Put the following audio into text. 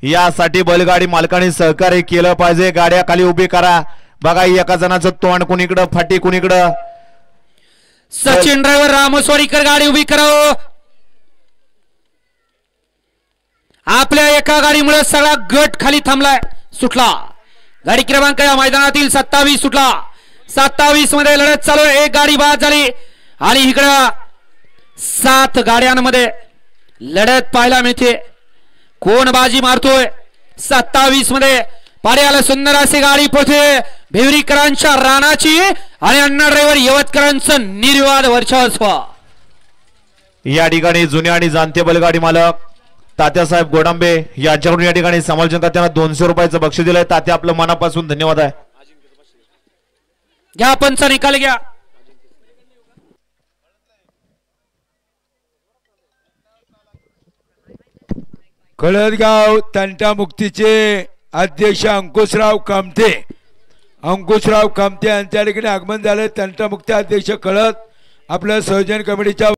यासाठी बैलगाडी मालकांनी सहकार्य केलं पाहिजे। गाड्या खाली उभी करा। बघा एका जणाचं तोंड कुणीकडं फाटी कुणीकडं। सचिन ड्रायव्हर रामस्वारीकर गाडी उभी करावं। आपल्या एका गाडीमुळे सगळा गट खाली थांबलाय सुटला। गाडी क्रमांक या मैदानातील 27 सुटला। 27 मध्ये लढत चालू आहे। एक गाडी बाद झाली आणि इकडं 7 गाड्यांमध्ये लढत पाहायला मिळते। कोण बाजी मारतोय 27 मध्ये पाड्याला सुंदर अशी गाडी पळते भिवरीकरांच्या राणाची आणि अण्णा ड्रायव्हर यवतकरांचं निर्विवाद वर्चस्व। या ठिकाणी जुने आणि जाणते बैलगाडी मालक तात्यासाहेब गोडांबे यांच्याकडून या ठिकाणी समालोचन करताना 200 रुपयाचं बक्षीस दिलंय। तात्या आपलं मनापासून धन्यवाद आहे। घ्या पंच निकाल घ्या। कळदगाव तंटामुक्तीचे अध्यक्ष अंकुशराव कामते यांच्या ठिकाणी आगमन झालं। तंटामुक्ती अध्यक्ष कळद आपल्या संयोजन कमिटीच्या